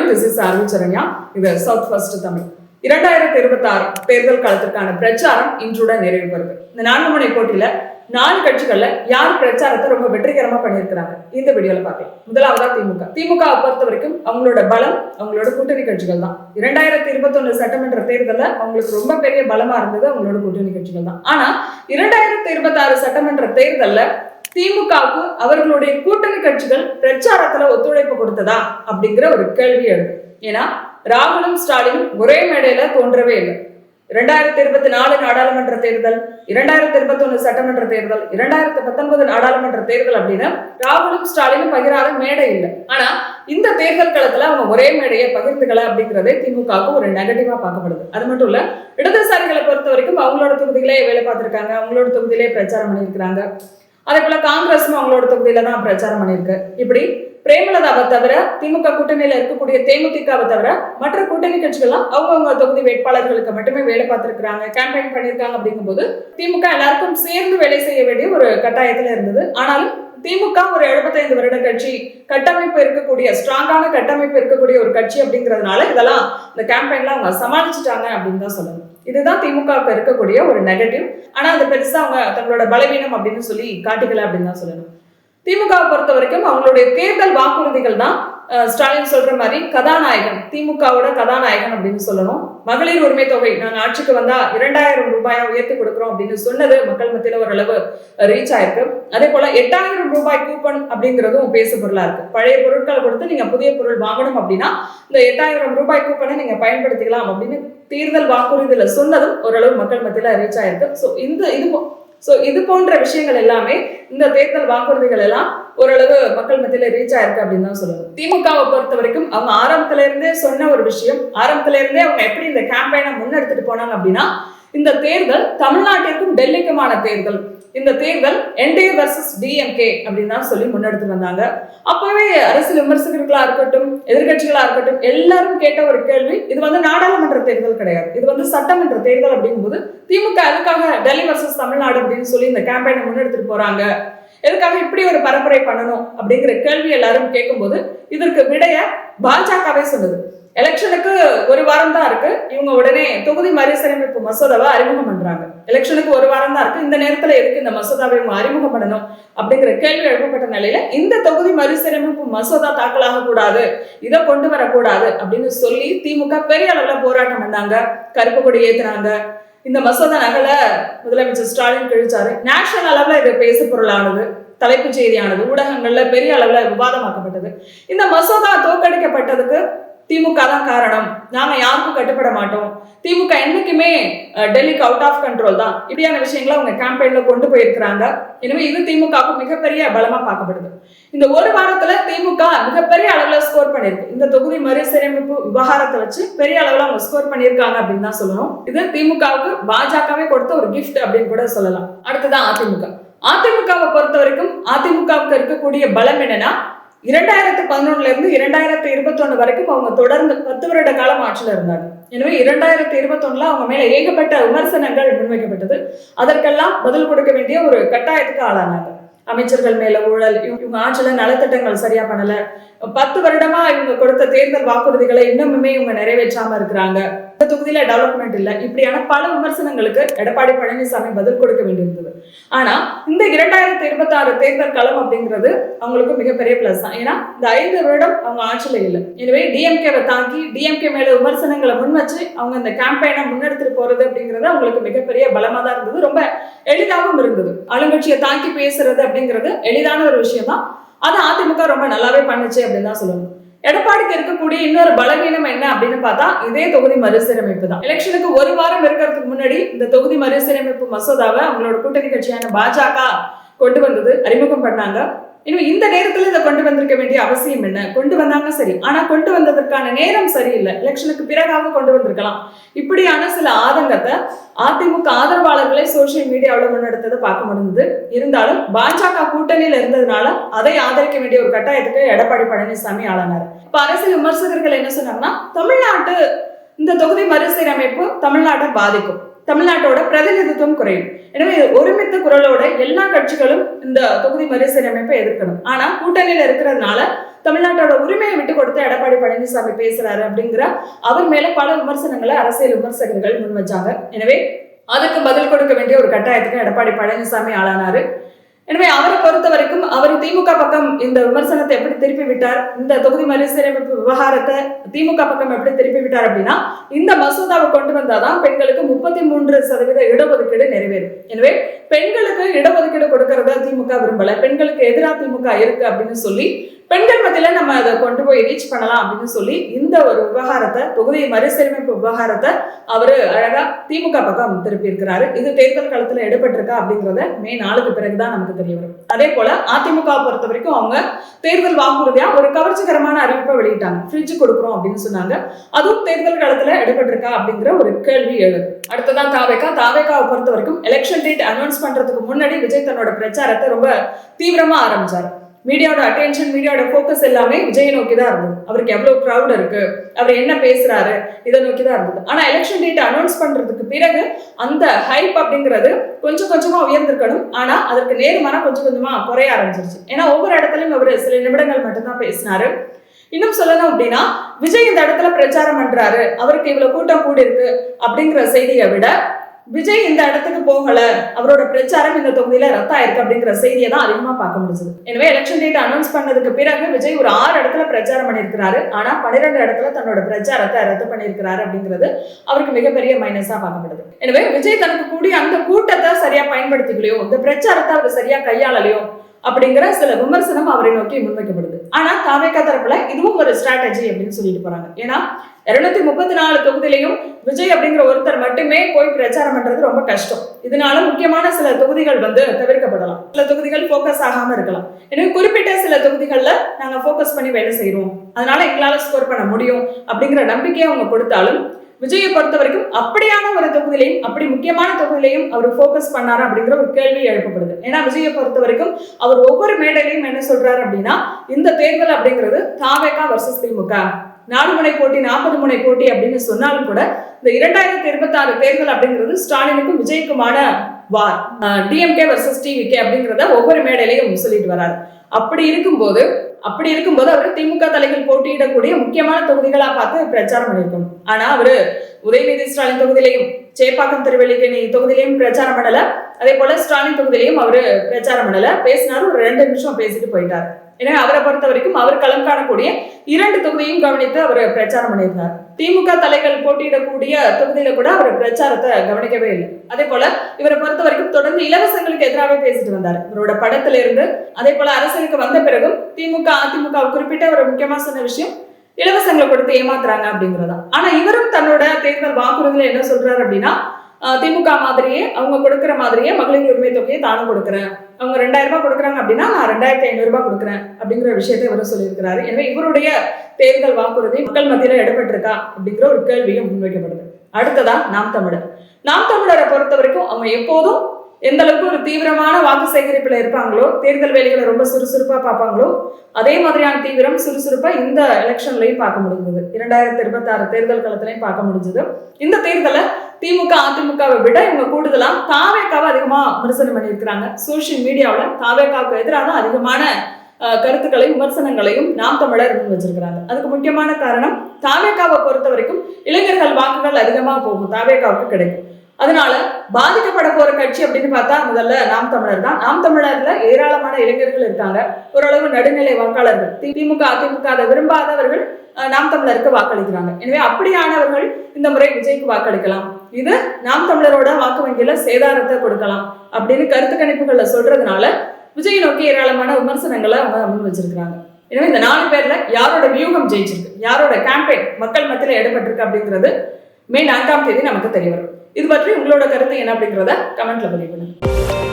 வணக்கம். This is RV Saranya. இது south first Tamil. 2026 தேர்தல் காலத்திற்கான பிரச்சாரம் இன்றுடன் நிறைவு பெறுது. இந்த 4 முனை போட்டியில 4 கட்சிகள்ல யார் பிரச்சாரத்தை ரொம்ப வெற்றிகரமா பண்ணியிருக்கிறாங்க இந்த வீடியோல பார்க்கலாம். முதலாவதா திமுகவை பொறுத்த வரைக்கும் அவங்களோட பலம் அவங்களோட கூட்டணி கட்சிகள் தான். 2021 சட்டமன்ற தேர்தலில் அவங்களுக்கு ரொம்ப பெரிய பலமா இருந்தது அவங்களோட கூட்டணி கட்சிகள் தான். ஆனா 2026 சட்டமன்ற தேர்தலில் திமுகவுக்கு அவர்களுடைய கூட்டணி கட்சிகள் பிரச்சாரத்துல ஒத்துழைப்பு கொடுத்ததா அப்படிங்கிற ஒரு கேள்வி எழுது. ஏன்னா ராகுலும் ஸ்டாலினும் ஒரே மேடையில தோன்றவே இல்லை. 2024 நாடாளுமன்ற தேர்தல், 2021 சட்டமன்ற தேர்தல், 2019 நாடாளுமன்ற தேர்தல் அப்படின்னு ராகுலும் ஸ்டாலினும் பகிராத மேடை இல்லை. ஆனா இந்த தேர்தல் களத்துல அவங்க ஒரே மேடையை பகிர்ந்துக்கல அப்படிங்கிறதே திமுகவுக்கு ஒரு நெகட்டிவா பார்க்கப்படுது. அது மட்டும் இல்ல, இடதுசாரிகளை பொறுத்த வரைக்கும் அவங்களோட தொகுதிகளே வேலை பார்த்திருக்காங்க, அவங்களோட தொகுதியிலே பிரச்சாரம் பண்ணியிருக்கிறாங்க. அதே போல காங்கிரஸும் அவங்களோட தொகுதியில தான் பிரச்சாரம் பண்ணியிருக்கு. இப்படி பிரேமலதாவை தவிர திமுக கூட்டணியில இருக்கக்கூடிய தேமுதிகவை தவிர மற்ற கூட்டணி கட்சிகள்லாம் அவங்கவுங்க தொகுதி வேட்பாளர்களுக்கு மட்டுமே வேலை பார்த்திருக்கிறாங்க, கேம்பெயின் பண்ணியிருக்காங்க. அப்படிங்கும் போது திமுக எல்லாருக்கும் சேர்ந்து வேலை செய்ய வேண்டிய ஒரு கட்டாயத்துல இருந்தது. ஆனாலும் திமுக ஒரு 75 வருட கட்சி, கட்டமைப்பு இருக்கக்கூடிய ஸ்ட்ராங்கான கட்டமைப்பு இருக்கக்கூடிய ஒரு கட்சி அப்படிங்கிறதுனால இதெல்லாம் இந்த கேம்பெயின்ல அவங்க சமாளிச்சுட்டாங்க அப்படின்னு தான் சொல்லணும். இதுதான் திமுகவுக்கு இருக்கக்கூடிய ஒரு நெகட்டிவ். ஆனா அது பெருசா அவங்க தங்களோட பலவீனம் அப்படின்னு சொல்லி காட்டிக்கல அப்படின்னு தான் சொல்லணும். திமுகவை பொறுத்த வரைக்கும் அவங்களுடைய தேர்தல் வாக்குறுதிகள் தான் ஸ்டாலின் சொல்ற மாதிரி கதாநாயகன், திமுகவோட கதாநாயகன் அப்படின்னு சொல்லணும். மகளிர் உரிமை தொகை நாங்க ஆட்சிக்கு வந்தா 2000 ரூபாயா உயர்த்தி கொடுக்குறோம் அப்படின்னு சொன்னது மக்கள் மத்தியில ஓரளவு ரீச் ஆயிருக்கு. அதே போல 8000 ரூபாய் கூப்பன் அப்படிங்கிறதும் பேசு பொருளா இருக்கு. பழைய பொருட்களை கொடுத்து நீங்க புதிய பொருள் வாங்கணும் அப்படின்னா இந்த 8000 ரூபாய் கூப்பனை நீங்க பயன்படுத்திக்கலாம் அப்படின்னு தேர்தல் வாக்குறுதியில சொன்னதும் ஓரளவு மக்கள் மத்தியில ரீச் ஆயிருக்கு. இது போன்ற விஷயங்கள் எல்லாமே இந்த தேர்தல் வாக்குறுதிகள் எல்லாம் ஓரளவு மக்கள் மத்தியில ரீச் ஆயிருக்கு அப்படின்னு தான் சொல்லணும். திமுகவை பொறுத்த வரைக்கும் அவங்க ஆரம்பத்துல இருந்தே சொன்ன ஒரு விஷயம், ஆரம்பத்துல இருந்தே அவங்க எப்படி இந்த கேம்பெயினை முன்னெடுத்துட்டு போனாங்க அப்படின்னா, இந்த தேர்தல் தமிழ்நாட்டிற்கும் டெல்லிக்குமான தேர்தல், இந்த தேர்தல் என்டிஏ வர்சஸ் டிஎம்கே அப்படின்னு தான் சொல்லி முன்னெடுத்து வந்தாங்க. அப்பவே அரசியல் விமர்சகர்களா இருக்கட்டும், எதிர்கட்சிகளா இருக்கட்டும், எல்லாரும் கேட்ட ஒரு கேள்வி, இது நாடாளுமன்ற தேர்தல் கிடையாது, இது சட்டமன்ற தேர்தல் அப்படிங்கும்போது திமுக எதுக்காக டெல்லி வர்சஸ் தமிழ்நாடு அப்படின்னு சொல்லி இந்த கேம்பெயினை முன்னெடுத்துட்டு போறாங்க, எதுக்காக இப்படி ஒரு பரப்புரை பண்ணணும் அப்படிங்கிற கேள்வி எல்லாரும் கேட்கும்போது இதற்கு விடைய பாஜகவே சொன்னது. எலெக்ஷனுக்கு ஒரு வாரம் தான் இருக்கு, இவங்க உடனே தொகுதி மறுசீரமைப்பு மசோதாவை அறிமுகம் பண்றாங்க. எலெக்ஷனுக்கு ஒரு வாரம் தான் இருக்கு, இந்த நேரத்துல எதுக்கு இந்த மசோதாவை இவங்க அறிமுகம் பண்ணணும் அப்படிங்கிற கேள்வி எழுப்பப்பட்ட நிலையில இந்த தொகுதி மறுசீரமைப்பு மசோதா தாக்கலாக கூடாது, இதை கொண்டு வரக்கூடாது அப்படின்னு சொல்லி திமுக பெரிய அளவுல போராட்டம் பண்ணாங்க, கருப்பு கொடி ஏத்துனாங்க. இந்த மசோதா நகல முதலமைச்சர் ஸ்டாலின் கிழிச்சாரு. நேஷனல் அளவுல இது பேசு பொருளானது, தலைப்பு செய்தியானது, ஊடகங்கள்ல பெரிய அளவுல விவாதமாக்கப்பட்டது. இந்த மசோதா தோற்கடிக்கப்பட்டதுக்கு திமுக தான் காரணம், நாங்க யாருக்கும் கட்டுப்பட மாட்டோம், திமுக என்னைக்குமே டெல்லிக்கு அவுட் ஆஃப் கண்ட்ரோல் தான், இப்படியான விஷயங்களை அவங்க கேம்பெயின்ல கொண்டு போயிருக்கிறாங்க. எனவே இது திமுகவுக்கு மிகப்பெரிய பலமா பார்க்கப்படுது. இந்த ஒரு வாரத்துல திமுக மிகப்பெரிய அளவுல ஸ்கோர் பண்ணிருக்கு. இந்த தொகுதி மறுசீரமைப்பு விவகாரத்தை வச்சு பெரிய அளவுல அவங்க ஸ்கோர் பண்ணியிருக்காங்க அப்படின்னு தான் சொல்லணும். இது திமுகவுக்கு பாஜகவே கொடுத்த ஒரு கிஃப்ட் அப்படின்னு கூட சொல்லலாம். அடுத்ததான் அதிமுகவை பொறுத்த வரைக்கும் அதிமுகவுக்கு இருக்கக்கூடிய பலம் என்னன்னா, 2011 இருந்து 2021 வரைக்கும் அவங்க தொடர்ந்து 10 வருட காலம் ஆட்சியில் இருந்தாங்க. எனவே 2021 அவங்க மேல ஏகப்பட்ட விமர்சனங்கள் முன்வைக்கப்பட்டது. அதற்கெல்லாம் பதில் கொடுக்க வேண்டிய ஒரு கட்டாயத்துக்கு ஆளானாங்க. அமைச்சர்கள் மேல ஊழல், இவங்க ஆட்சியில நலத்திட்டங்கள் சரியா பண்ணல, 10 வருடமா இவங்க கொடுத்த தேர்தல் வாக்குறுதிகளை இன்னுமே இவங்க நிறைவேற்றாம இருக்கிறாங்க, இந்த தொகுதியில டெவலப்மெண்ட் இல்லை, இப்படியான பல விமர்சனங்களுக்கு எடப்பாடி பழனிசாமி பதில் கொடுக்க வேண்டியிருந்தது. ஆனா இந்த 2026 தேர்தல் களம் அப்படிங்கிறது அவங்களுக்கு மிகப்பெரிய பிளஸ் தான். ஏன்னா இந்த 5 வருடம் அவங்க ஆட்சியில இல்லை. எனவே டிஎம்கேவை தாக்கி டிஎம்கே மேல விமர்சனங்களை முன் வச்சு அவங்க இந்த கேம்பெயினை முன்னெடுத்துட்டு போறது அப்படிங்கிறது அவங்களுக்கு மிகப்பெரிய பலமா தான் இருந்தது, ரொம்ப எளிதாகவும் இருந்தது. ஆளுங்கட்சியை தாக்கி பேசுறது அப்படிங்கிறது எளிதான ஒரு விஷயம் தான். அது அதிமுக ரொம்ப நல்லாவே பண்ணுச்சு அப்படின்னு தான் சொல்லணும். எடப்பாடிக்கு இருக்கக்கூடிய இன்னொரு பலவீனம் என்ன அப்படின்னு பார்த்தா இதே தொகுதி மறுசீரமைப்பு தான். எலெக்ஷனுக்கு ஒரு வாரம் இருக்கிறதுக்கு முன்னாடி இந்த தொகுதி மறுசீரமைப்பு மசோதாவை அவங்களோட கூட்டணி கட்சியான பாஜக கொண்டு வந்தது, அறிமுகம் பண்ணாங்க. இன்னும் இந்த நேரத்துல இதை கொண்டு வந்திருக்க வேண்டிய அவசியம் என்ன? கொண்டு வந்தாங்க சரி, ஆனா கொண்டு வந்ததற்கான நேரம் சரியில்லை, எலெக்ஷனுக்கு பிறகாக கொண்டு வந்திருக்கலாம். இப்படியான சில ஆதங்கத்தை அதிமுக ஆதரவாளர்களை சோசியல் மீடியாவில் முன்னெடுத்ததை பார்க்க முடிந்தது. இருந்தாலும் பாஜக கூட்டணியில இருந்ததுனால அதை ஆதரிக்க வேண்டிய ஒரு கட்டாயத்துக்கு எடப்பாடி பழனிசாமி ஆளானார். இப்ப அரசியல் விமர்சகர்கள் என்ன சொன்னாங்கன்னா, தமிழ்நாட்டு இந்த தொகுதி மறுசீரமைப்பு தமிழ்நாட்டை பாதிக்கும், தமிழ்நாட்டோட பிரதிநிதித்துவம் குறையும். எனவே ஒருமித்த குரலோட எல்லா கட்சிகளும் இந்த தொகுதி மறுசீரமைப்பை எதிர்க்கணும். ஆனா கூட்டணியில இருக்கிறதுனால தமிழ்நாட்டோட உரிமையை விட்டு கொடுத்து எடப்பாடி பழனிசாமி பேசுறாரு அப்படிங்கிற அவர் மேல பல விமர்சனங்களை அரசியல் விமர்சகர்கள் முன் வச்சாங்க. எனவே அதுக்கு பதில் கொடுக்க வேண்டிய ஒரு கட்டாயத்துக்கு எடப்பாடி பழனிசாமி ஆளானாரு. எனவே அவரை பொறுத்த வரைக்கும் அவர் திமுக பக்கம் இந்த விமர்சனத்தை எப்படி திருப்பி விட்டார், இந்த தொகுதி மறுசீரமைப்பு விவகாரத்தை திமுக பக்கம் எப்படி திருப்பி விட்டார் அப்படின்னா, இந்த மசோதாவை கொண்டு வந்தாதான் பெண்களுக்கு 33% இடஒதுக்கீடு நிறைவேறும். எனவே பெண்களுக்கு இடஒதுக்கீடு கொடுக்கறத திமுக விரும்பல, பெண்களுக்கு எதிராக திமுக இருக்கு அப்படின்னு சொல்லி பெண்கள் மத்தியில நம்ம அதை கொண்டு போய் ரீச் பண்ணலாம் அப்படின்னு சொல்லி இந்த ஒரு விவகாரத்தை, தொகுதி மறுசீரமைப்பு விவகாரத்தை அவரு அழகா திமுக பக்கம் திருப்பி இருக்கிறாரு. இது தேர்தல் களத்துல எடுபட்டிருக்கா அப்படிங்கறத மே 4க்கு பிறகுதான் நமக்கு தெரிய வரும். அதே போல அதிமுக பொறுத்த வரைக்கும் அவங்க தேர்தல் வாக்குறுதியா ஒரு கவர்ச்சிகரமான அறிவிப்பை வெளியிட்டாங்க. ஃப்ரிட்ஜ் கொடுக்குறோம் அப்படின்னு சொன்னாங்க. அதுவும் தேர்தல் களத்துல எடுபட்டிருக்கா அப்படிங்கிற ஒரு கேள்வி எழுது. அடுத்ததான் தாவேகாவை பொறுத்த வரைக்கும் எலெக்ஷன் டேட் அனௌன்ஸ் பண்றதுக்கு முன்னாடி விஜய் தன்னோட பிரச்சாரத்தை ரொம்ப தீவிரமா ஆரம்பிச்சாரு. மீடியாவோட அட்டென்ஷன், மீடியாவோட ஃபோக்கஸ் எல்லாமே விஜயை நோக்கி தான் இருந்தது. அவருக்கு எவ்வளவு க்ரௌட் இருக்கு, அவர் என்ன பேசுறாரு, இதை நோக்கி தான் இருந்தது. ஆனா எலெக்ஷன் டேட் அனௌன்ஸ் பண்றதுக்கு பிறகு அந்த ஹைப் அப்படிங்கிறது கொஞ்சம் கொஞ்சமா உயர்ந்திருக்கணும். ஆனா அதற்கு நேர்மாறா கொஞ்சம் கொஞ்சமா குறைய ஆரம்பிச்சிருச்சு. ஏன்னா ஒவ்வொரு இடத்துலயும் அவர் சில நிமிடங்கள் மட்டும்தான் பேசினாரு. இன்னும் சொல்லணும் அப்படின்னா, விஜய் இந்த இடத்துல பிரச்சாரம் பண்றாரு, அவருக்கு இவ்வளவு கூட்டம் கூடி இருக்கு அப்படிங்கிற செய்தியை விட விஜய் இந்த இடத்துக்கு போகல, அவரோட பிரச்சாரம் இந்த தொகுதியில ரத்தம் ஆயிருக்கு அப்படிங்கிற செய்தியை தான் அதிகமா பார்க்க முடிஞ்சது. எனவே எலெக்ஷன் டேட் அனௌன்ஸ் பண்ணதுக்கு பிறகு விஜய் ஒரு 6 இடத்துல பிரச்சாரம் பண்ணியிருக்கிறாரு. ஆனா 12 இடத்துல தன்னோட பிரச்சாரத்தை ரத்து பண்ணியிருக்கிறாரு அப்படிங்கிறது அவருக்கு மிகப்பெரிய மைனஸா பார்க்கப்படுது. எனவே விஜய் தனக்கு கூடிய அந்த கூட்டத்தை சரியா பயன்படுத்திக்கலையோ, இந்த பிரச்சாரத்தை அவர் சரியா கையாளலையோ அப்படிங்கிற சில விமர்சனம் அவரை நோக்கி முன்வைக்கப்படுது. ஆனா தாவேகா தரப்புல இதுவும் ஒரு ஸ்ட்ராட்டஜி அப்படின்னு சொல்லிட்டு போறாங்க. ஏன்னா 234 தொகுதியிலையும் விஜய் அப்படிங்கிற ஒருத்தர் மட்டுமே போய் பிரச்சாரம் பண்றது ரொம்ப கஷ்டம். இதனால முக்கியமான சில தொகுதிகள் தவிர்க்கப்படலாம், சில தொகுதிகள் போக்கஸ் ஆகாம இருக்கலாம். எனவே குறிப்பிட்ட சில தொகுதிகள்ல நாங்க போக்கஸ் பண்ணி வேலை செய்யறோம், அதனால எங்களால ஸ்கோர் பண்ண முடியும் அப்படிங்கிற நம்பிக்கையை அவங்க கொடுத்தாலும், விஜயை பொறுத்த வரைக்கும் அப்படியான ஒரு தொகுதியிலையும், அப்படி முக்கியமான தொகுதியிலையும் அவர் போக்கஸ் பண்ணாரு அப்படிங்கிற ஒரு கேள்வி எழுப்பப்படுது. ஏன்னா விஜயை பொறுத்த வரைக்கும் அவர் ஒவ்வொரு மேடையிலையும் என்ன சொல்றாரு அப்படின்னா, இந்த தேர்தல் அப்படிங்கிறது தாவேகா வர்சஸ் திமுக, 4 முனை போட்டி 40 முனை போட்டி அப்படின்னு சொன்னாலும் கூட இந்த 2026 தேர்தல் அப்படிங்கிறது ஸ்டாலினுக்கும் விஜய்க்குமான வார், டிஎம்கே வர்சஸ் டிவிகே அப்படிங்கிறத ஒவ்வொரு மேடையிலையும் சொல்லிட்டு வராரு. அப்படி இருக்கும்போது அவர் திமுக தலைகள் போட்டியிடக்கூடிய முக்கியமான தொகுதிகளா பார்த்து பிரச்சாரம் பண்ணிருக்கணும். ஆனா அவரு உதயநிதி ஸ்டாலின் தொகுதியிலையும், சேப்பாக்கம் திருவல்லிக்கேணி தொகுதியிலையும் பிரச்சாரம் பண்ணல, அதே போல ஸ்டாலின் தொகுதியிலையும் அவரு பிரச்சாரம் பண்ணல. பேசினாரு, ஒரு 2 நிமிஷம் பேசிட்டு போயிட்டாரு. எனவே அவரை பொறுத்த வரைக்கும் அவர் களம் காணக்கூடிய 2 தொகுதியும் கவனித்து அவர் பிரச்சாரம் பண்ணியிருந்தார். திமுக தலைகள் போட்டியிடக்கூடிய தொகுதியில கூட அவர் பிரச்சாரத்தை கவனிக்கவே இல்லை. அதே போல இவரை பொறுத்த வரைக்கும் தொடர்ந்து இலவசங்களுக்கு எதிராகவே பேசிட்டு வந்தார். இவரோட படத்துல இருந்து அதே போல அரசியலுக்கு வந்த பிறகும் திமுக அதிமுக குறிப்பிட்ட ஒரு முக்கியமா சொன்ன விஷயம் இலவசங்களை கொடுத்து ஏமாத்துறாங்க அப்படிங்கிறதா. ஆனா இவரும் தன்னோட தேர்தல் வாக்குறுதியில என்ன சொல்றாரு அப்படின்னா, திமுக மாதிரியே அவங்க கொடுக்குற மாதிரியே மகளிர் உரிமை தொகையை தானும் கொடுக்குறேன், அவங்க 2000 ரூபாய் கொடுக்குறாங்க அப்படின்னா நான் 2500 ரூபாய் கொடுக்குறேன் அப்படிங்கிற விஷயத்தை இவரும் சொல்லியிருக்கிறாரு. எனவே இவருடைய தேர்தல் வாக்குறுதி மக்கள் மத்தியில இடம்பெற்றிருக்கா அப்படிங்கிற ஒரு கேள்வியும் முன்வைக்கப்படுது. அடுத்ததா நாம் தமிழரை பொறுத்த வரைக்கும் அவங்க எப்போதும் எந்த அளவுக்கு ஒரு தீவிரமான வாக்கு சேகரிப்புல இருப்பாங்களோ, தேர்தல் வேலைகளை ரொம்ப சுறுசுறுப்பா பார்ப்பாங்களோ, அதே மாதிரியான தீவிரம் சுறுசுறுப்பா இந்த எலெக்ஷன்லையும் பார்க்க முடிஞ்சது. 2026 தேர்தல் களத்திலையும் பார்க்க முடிஞ்சது. இந்த தேர்தலை திமுக அதிமுகவை விட இவங்க கூடுதலா தாவேகாவை அதிகமா விமர்சனம் பண்ணியிருக்கிறாங்க. சோசியல் மீடியாவில் தாவேகாவுக்கு எதிராக அதிகமான கருத்துக்களையும் விமர்சனங்களையும் நாம் தமிழர் முன் வச்சிருக்கிறாங்க. அதுக்கு முக்கியமான காரணம், தாவேகாவை பொறுத்த வரைக்கும் இளைஞர்கள் வாக்குகள் அதிகமா போகும், தாவேகாவுக்கு கிடைக்கும். அதனால பாதிக்கப்பட போற கட்சி அப்படின்னு பார்த்தா முதல்ல நாம் தமிழர் தான். நாம் தமிழர்ல ஏராளமான இளைஞர்கள் இருக்காங்க, ஓரளவு நடுநிலை வாக்காளர்கள். திமுக அதிமுக அதை விரும்பாதவர்கள் நாம் தமிழருக்கு வாக்களிக்கிறாங்க. எனவே அப்படியானவர்கள் இந்த முறை விஜய்க்கு வாக்களிக்கலாம், இது நாம் தமிழரோட வாக்கு வங்கியில சேதாரத்தை கொடுக்கலாம் அப்படின்னு கருத்து கணிப்புகள்ல சொல்றதுனால விஜய் நோக்கி ஏராளமான விமர்சனங்களை அவங்க முன் வச்சிருக்கிறாங்க. எனவே இந்த 4 பேர்ல யாரோட வியூகம் ஜெயிச்சிருக்கு, யாரோட கேம்பெயின் மக்கள் மத்தியில எடுபட்டிருக்கு அப்படிங்கிறது மே 4ஆம் தேதி நமக்கு தெரிய வரும். இது பற்றி உங்களோட கருத்து என்ன அப்படிங்கிறத கமெண்ட்ல பதிவு பண்ணுங்க.